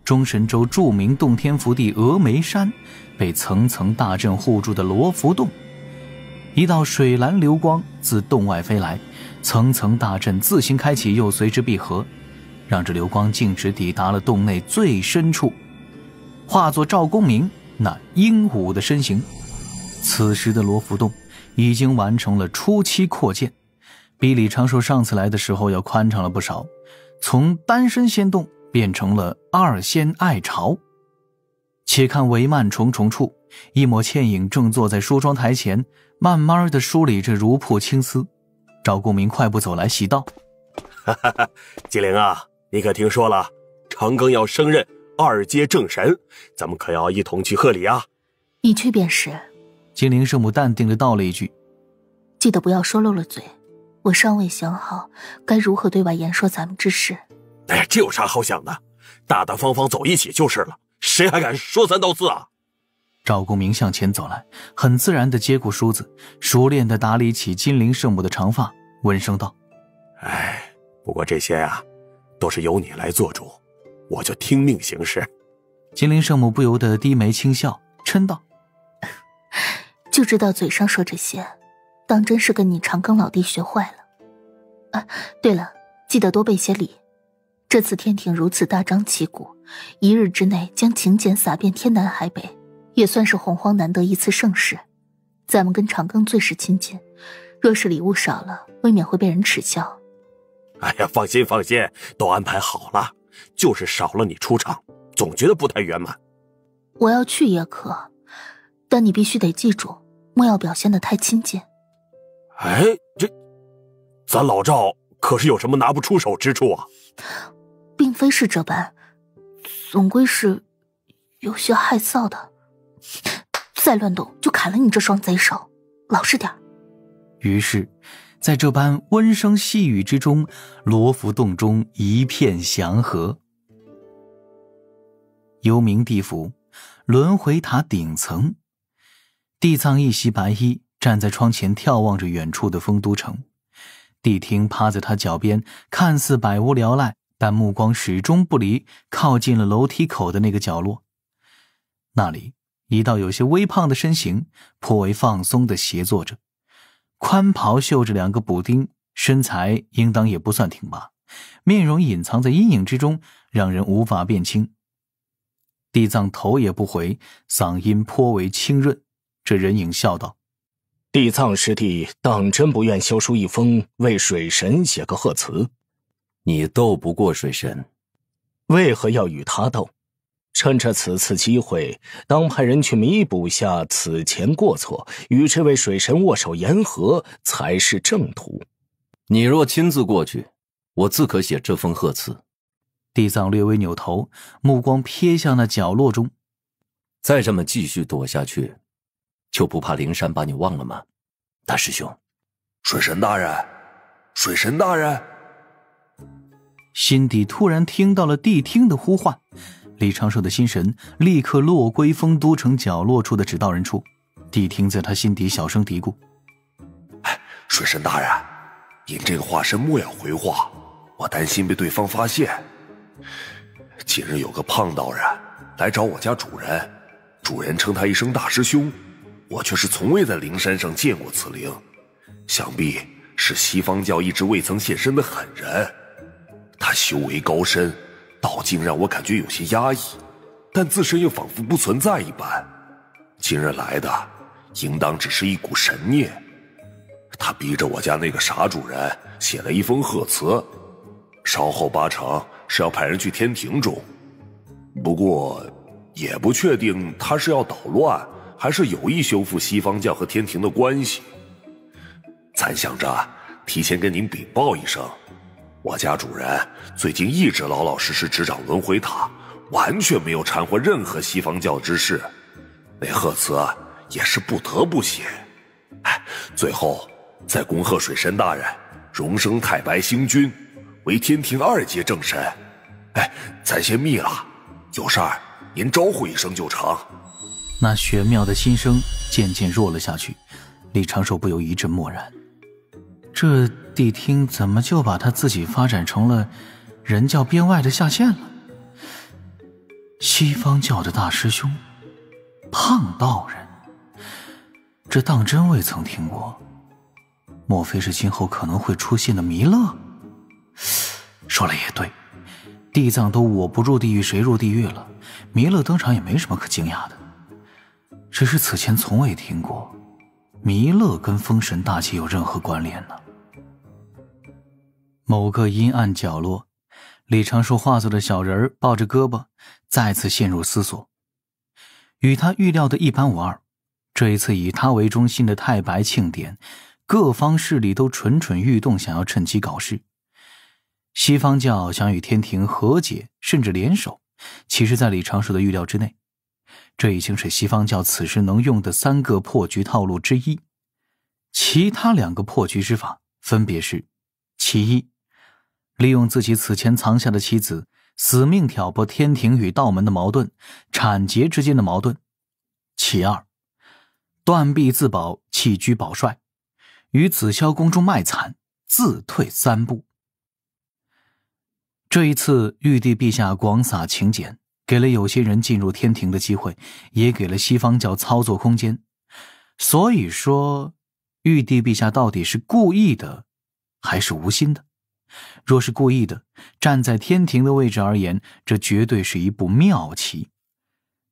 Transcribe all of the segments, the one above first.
中神州著名洞天福地峨眉山被层层大阵护住的罗浮洞，一道水蓝流光自洞外飞来，层层大阵自行开启，又随之闭合，让这流光径直抵达了洞内最深处，化作赵公明那英武的身形。此时的罗浮洞已经完成了初期扩建，比李长寿上次来的时候要宽敞了不少，从单身仙洞变成了二仙爱巢。且看帷幔重重处，一抹倩影正坐在梳妆台前，慢慢地梳理着如瀑青丝。赵公明快步走来，喜道：哈哈哈，金陵啊，你可听说了？长庚要升任二阶正神，咱们可要一同去贺礼啊！你去便是。金陵圣母淡定地道了一句：记得不要说漏了嘴，我尚未想好该如何对外言说咱们之事。哎，这有啥好想的？大大方方走一起就是了，谁还敢说三道四啊？赵公明向前走来，很自然地接过梳子，熟练地打理起金陵圣母的长发，温声道：哎，不过这些啊，都是由你来做主，我就听命行事。金陵圣母不由得低眉轻笑，嗔道：就知道嘴上说这些，当真是跟你长庚老弟学坏了。啊，对了，记得多备些礼。这次天庭如此大张旗鼓，一日之内将请柬撒遍天南海北，也算是洪荒难得一次盛事。咱们跟长庚最是亲近，若是礼物少了，未免会被人耻笑。哎呀，放心放心，都安排好了，就是少了你出场，总觉得不太圆满。我要去也可，但你必须得记住，莫要表现得太亲近。哎，咱老赵可是有什么拿不出手之处啊？并非是这般，总归是有些害臊的。再乱动就砍了你这双贼手，老实点。于是在这般温声细语之中，罗浮洞中一片祥和。幽冥地府轮回塔顶层，地藏一袭白衣站在窗前眺望着远处的丰都城。谛听趴在他脚边，看似百无聊赖，但目光始终不离靠近了楼梯口的那个角落。那里一道有些微胖的身形颇为放松地斜坐着，宽袍绣着2个补丁，身材应当也不算挺拔，面容隐藏在阴影之中，让人无法辨清。地藏头也不回，嗓音颇为清润。这人影笑道：地藏师弟当真不愿修书一封，为水神写个贺词？你斗不过水神，为何要与他斗？趁着此次机会，当派人去弥补下此前过错，与这位水神握手言和，才是正途。你若亲自过去，我自可写这封贺词。地藏略微扭头，目光瞥向那角落中。再这么继续躲下去，就不怕灵山把你忘了吗？大师兄。水神大人，水神大人。心底突然听到了谛听的呼唤，李长寿的心神立刻落归丰都城角落处的指导人处。谛听在他心底小声嘀咕：水神大人，您这个化身莫要回话，我担心被对方发现。近日有个胖道人来找我家主人，主人称他一声大师兄，我却是从未在灵山上见过此灵，想必是西方教一直未曾现身的狠人。他修为高深，道境让我感觉有些压抑，但自身又仿佛不存在一般。今日来的应当只是一股神念。他逼着我家那个傻主人写了一封贺词，稍后8成是要派人去天庭中，不过也不确定他是要捣乱，还是有意修复西方教和天庭的关系。咱想着提前跟您禀报一声，我家主人最近一直老老实实执掌轮回塔，完全没有掺和任何西方教之事。那贺词也是不得不写。最后再恭贺水神大人荣升太白星君，为天庭2阶正神。咱先密了，有事儿您招呼一声就成。那玄妙的心声渐渐弱了下去，李长寿不由一阵默然。这谛听怎么就把他自己发展成了人教编外的下线了？西方教的大师兄，胖道人，这当真未曾听过。莫非是今后可能会出现的弥勒？说了也对，地藏都我不入地狱谁入地狱了，弥勒登场也没什么可惊讶的。只是此前从未听过弥勒跟封神大计有任何关联呢。某个阴暗角落，李长寿化作的小人抱着胳膊，再次陷入思索。与他预料的一般无二，这一次以他为中心的太白庆典，各方势力都蠢蠢欲动，想要趁机搞事。西方教想与天庭和解，甚至联手，其实在李长寿的预料之内。这已经是西方教此时能用的3个破局套路之一。其他2个破局之法分别是：其一，利用自己此前藏下的妻子，死命挑拨天庭与道门的矛盾，阐结之间的矛盾；其二，断臂自保，弃居保帅，于紫霄宫中卖惨，自退3步。这一次玉帝陛下广撒请柬，给了有些人进入天庭的机会，也给了西方教操作空间。所以说，玉帝陛下到底是故意的还是无心的？若是故意的，站在天庭的位置而言，这绝对是一步妙棋。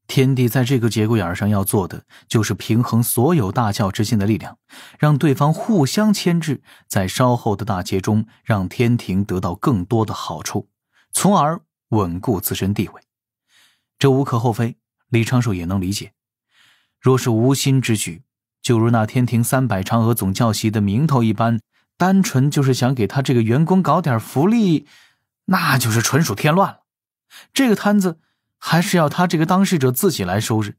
天帝在这个节骨眼上要做的，就是平衡所有大教之间的力量，让对方互相牵制，在稍后的大劫中让天庭得到更多的好处，从而稳固自身地位。这无可厚非，李长寿也能理解。若是无心之举，就如那天庭300嫦娥总教习的名头一般，单纯就是想给他这个员工搞点福利，那就是纯属添乱了。这个摊子还是要他这个当事者自己来收拾。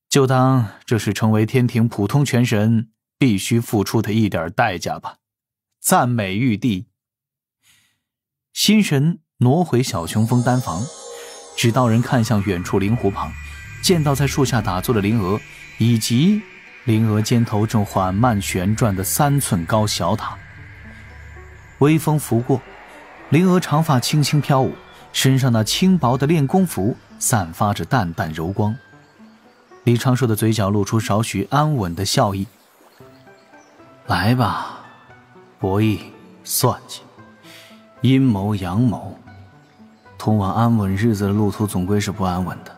就当这是成为天庭普通权神必须付出的一点代价吧。赞美玉帝。心神挪回小雄峰丹房，指导人看向远处灵湖旁，见到在树下打坐的灵娥，以及灵娥肩头正缓慢旋转的3寸高小塔。微风拂过，灵娥长发轻轻飘舞，身上那轻薄的练功服散发着淡淡柔光。李长寿的嘴角露出少许安稳的笑意。来吧，博弈、算计、阴谋、阳谋，通往安稳日子的路途总归是不安稳的。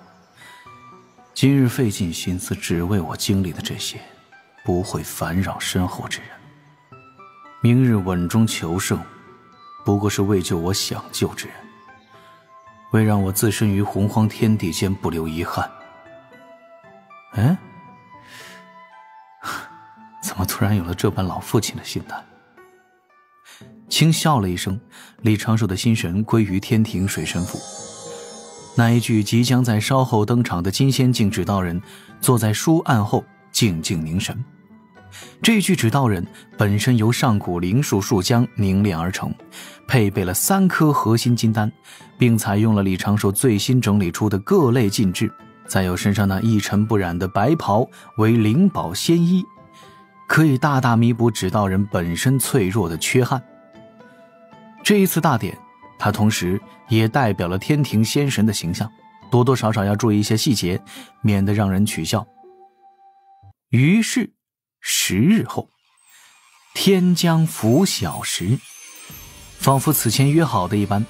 今日费尽心思只为我经历的这些，不会烦扰身后之人。明日稳中求胜，不过是为救我想救之人，为让我自身于洪荒天地间不留遗憾。怎么突然有了这般老父亲的心态？轻笑了一声，李长寿的心神归于天庭水神府。那一具即将在稍后登场的金仙境指导人坐在书案后静静凝神。这具指导人本身由上古灵树树浆凝练而成，配备了3颗核心金丹，并采用了李长寿最新整理出的各类禁制，再有身上那一尘不染的白袍为灵宝仙衣，可以大大弥补指导人本身脆弱的缺憾。这一次大典，他同时也代表了天庭仙神的形象，多多少少要注意一些细节，免得让人取笑。于是10日后，天将拂晓时，仿佛此前约好的一般，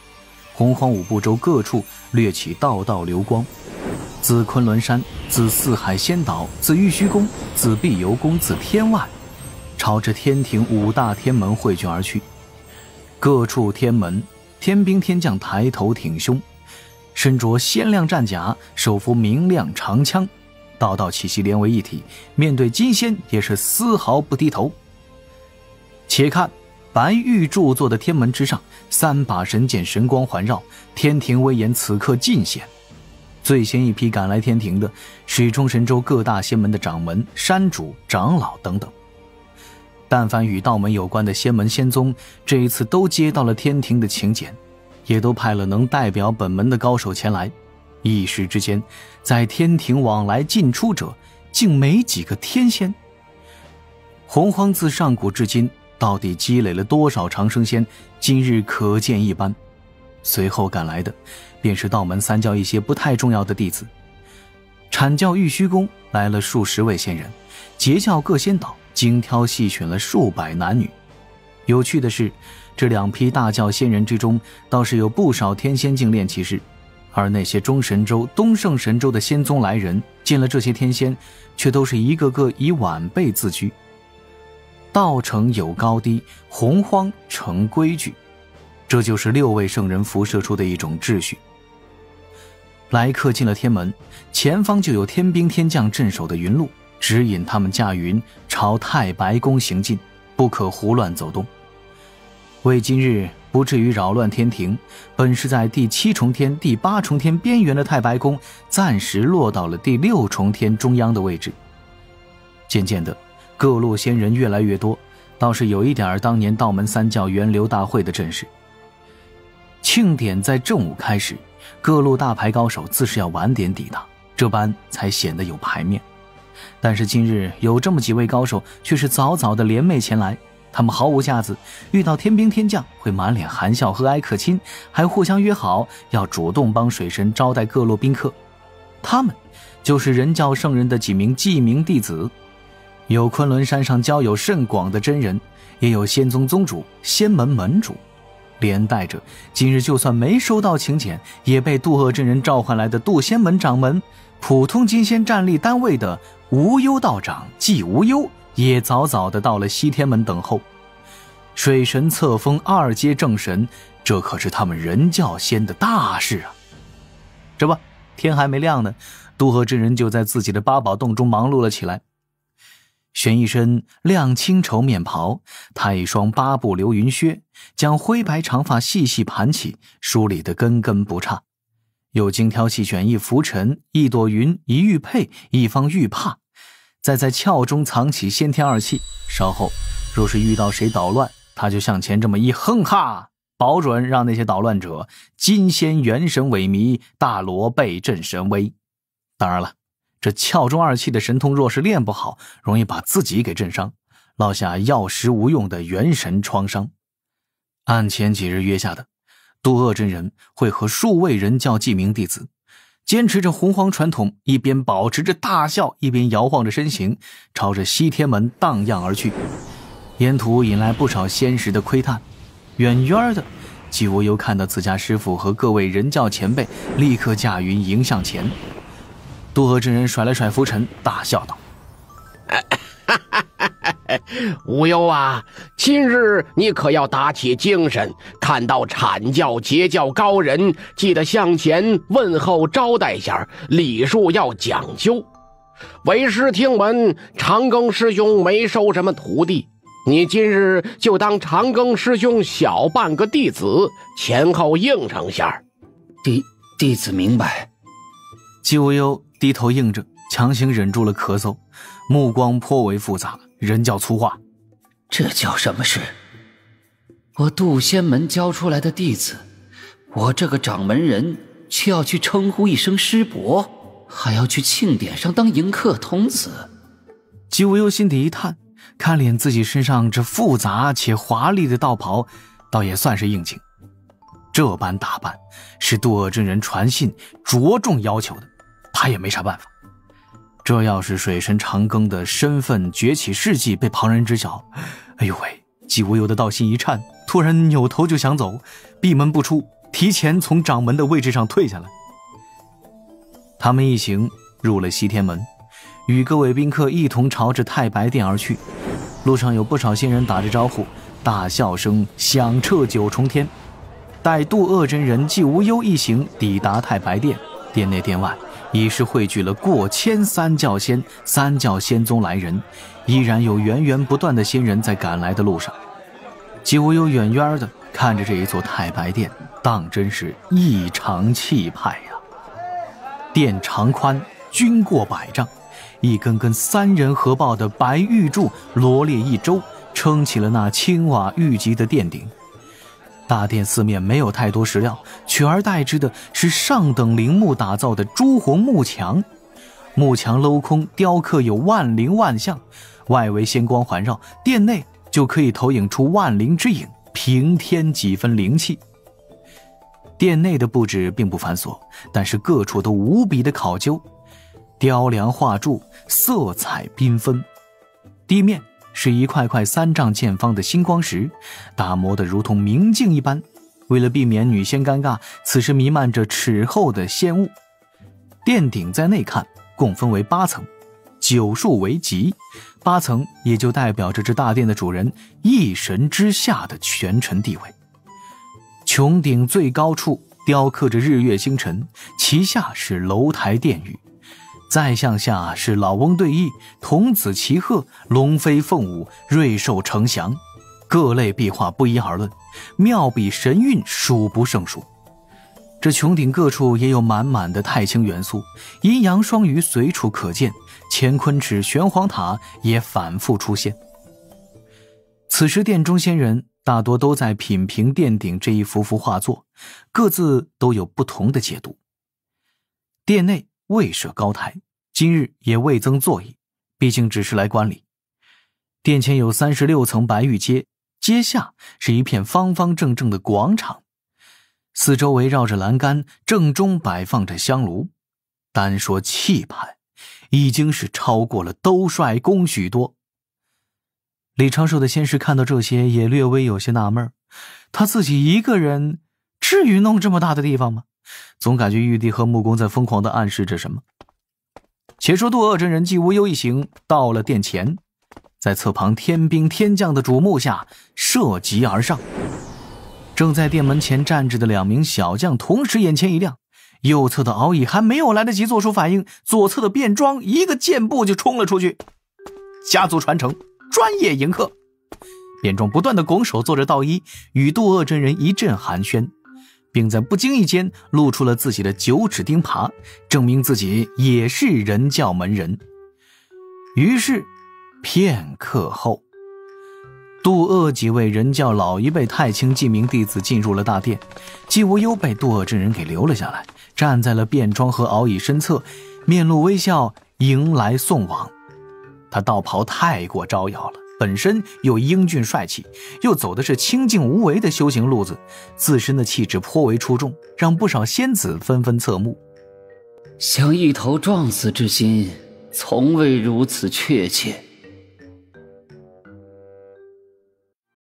洪荒5部洲各处掠起道道流光，自昆仑山，自四海仙岛，自玉虚宫，自碧游宫，自天外，朝着天庭5大天门汇聚而去。各处天门，天兵天将抬头挺胸，身着鲜亮战甲，手扶明亮长枪，道道气息连为一体，面对金仙也是丝毫不低头。且看白玉铸作的天门之上，3把神剑神光环绕，天庭威严此刻尽显。最先一批赶来天庭的，水中神州各大仙门的掌门、山主、长老等等。但凡与道门有关的仙门仙宗，这一次都接到了天庭的请柬，也都派了能代表本门的高手前来。一时之间，在天庭往来进出者竟没几个天仙。洪荒自上古至今到底积累了多少长生仙，今日可见一斑。随后赶来的便是道门三教一些不太重要的弟子。阐教玉虚宫来了数十位仙人，截教各仙岛精挑细选了数百男女。有趣的是，这2批大教仙人之中，倒是有不少天仙境炼气士，而那些中神州、东胜神州的仙宗来人，见了这些天仙，却都是一个个以晚辈自居。道成有高低，洪荒成规矩，这就是6位圣人辐射出的一种秩序。来客进了天门，前方就有天兵天将镇守的云路，指引他们驾云朝太白宫行进，不可胡乱走动。为今日不至于扰乱天庭，本是在第7重天、第8重天边缘的太白宫，暂时落到了第6重天中央的位置。渐渐的，各路仙人越来越多，倒是有一点当年道门三教源流大会的阵势。庆典在正午开始，各路大牌高手自是要晚点抵达，这般才显得有牌面。但是今日有这么几位高手却是早早的联袂前来，他们毫无架子，遇到天兵天将会满脸含笑和蔼可亲，还互相约好要主动帮水神招待各路宾客。他们就是人教圣人的几名记名弟子，有昆仑山上交友甚广的真人，也有仙宗宗主、仙门门主，连带着今日就算没收到请柬，也被渡恶真人召唤来的渡仙门掌门、普通金仙战力单位的无忧道长季无忧，也早早的到了西天门等候。水神册封2阶正神，这可是他们人教仙的大事啊！这不，天还没亮呢，渡恶真人就在自己的八宝洞中忙碌了起来。选一身亮青绸面袍，踏一双8步流云靴，将灰白长发细细盘起，梳理得根根不差。又精挑细选一拂尘、一朵云、一玉佩、一方玉帕，再在鞘中藏起先天2气，稍后若是遇到谁捣乱，他就向前这么一哼哈，保准让那些捣乱者金仙元神萎靡，大罗被震神威。当然了，这鞘中2气的神通若是练不好，容易把自己给震伤，落下药石无用的元神创伤。按前几日约下的，渡恶真人会和数位人教记名弟子坚持着洪荒传统，一边保持着大笑，一边摇晃着身形，朝着西天门荡漾而去。沿途引来不少仙识的窥探，远远的季无忧看到自家师父和各位人教前辈立刻驾云迎向前。渡恶真人甩了甩拂尘，大笑道：无忧啊，今日你可要打起精神，看到阐教截教高人，记得向前问候招待下，礼数要讲究。为师听闻长庚师兄没收什么徒弟，你今日就当长庚师兄小半个弟子，前后应承下。弟子明白。季无忧低头应着，强行忍住了咳嗽，目光颇为复杂，人教粗话：这叫什么事？我渡仙门教出来的弟子，我这个掌门人却要去称呼一声师伯，还要去庆典上当迎客童子。季无忧心底一叹，看脸自己身上这复杂且华丽的道袍，倒也算是应景。这般打扮是渡恶真人传信着重要求的，他也没啥办法。这要是水神长庚的身份崛起事迹被旁人知晓，哎呦喂，季无忧的道心一颤，突然扭头就想走，闭门不出，提前从掌门的位置上退下来。他们一行入了西天门，与各位宾客一同朝着太白殿而去。路上有不少仙人打着招呼，大笑声响彻9重天。待渡恶真人季无忧一行抵达太白殿，殿内殿外已是汇聚了过千三教仙、3教仙宗来人，依然有源源不断的仙人在赶来的路上。季无忧远远的看着这一座太白殿，当真是异常气派呀！殿长宽均过100丈，一根根3人合抱的白玉柱罗列一周，撑起了那青瓦玉级的殿顶。大殿四面没有太多石料，取而代之的是上等陵木打造的朱红幕墙。幕墙镂空雕刻有万灵万象，外围仙光环绕，殿内就可以投影出万灵之影，平添几分灵气。殿内的布置并不繁琐，但是各处都无比的考究，雕梁画柱，色彩缤纷。地面是一块块3丈见方的星光石，打磨得如同明镜一般。为了避免女仙尴尬，此时弥漫着尺厚的仙雾。殿顶在内看共分为8层，9数为极，8层也就代表着这大殿的主人一神之下的权臣地位。穹顶最高处雕刻着日月星辰，其下是楼台殿宇，再向下是老翁对弈、童子骑鹤、龙飞凤舞、瑞兽呈祥，各类壁画不一而论，妙笔神韵数不胜数。这穹顶各处也有满满的太清元素，阴阳双鱼随处可见，乾坤池、玄黄塔也反复出现。此时殿中仙人大多都在品评殿顶这一幅幅画作，各自都有不同的解读。殿内未设高台，今日也未增座椅，毕竟只是来观礼。殿前有36层白玉阶，阶下是一片方方正正的广场，四周围绕着栏杆，正中摆放着香炉。单说气派，已经是超过了兜率宫许多。李长寿的仙师看到这些也略微有些纳闷，他自己一个人至于弄这么大的地方吗？总感觉玉帝和木工在疯狂地暗示着什么。且说渡恶真人纪无忧一行到了殿前，在侧旁天兵天将的瞩目下射击而上。正在殿门前站着的2名小将同时眼前一亮，右侧的敖乙还没有来得及做出反应，左侧的卞庄一个箭步就冲了出去。家族传承，专业迎客。卞庄不断地拱手做着道揖，与渡恶真人一阵寒暄，并在不经意间露出了自己的9齿钉耙，证明自己也是人教门人。于是片刻后，渡恶几位人教老一辈太清记名弟子进入了大殿，纪无忧被渡恶真人给留了下来，站在了卞庄和敖乙身侧，面露微笑迎来送往。他道袍太过招摇了，本身又英俊帅气，又走的是清静无为的修行路子，自身的气质颇为出众，让不少仙子纷纷侧目。想一头撞死之心从未如此确切。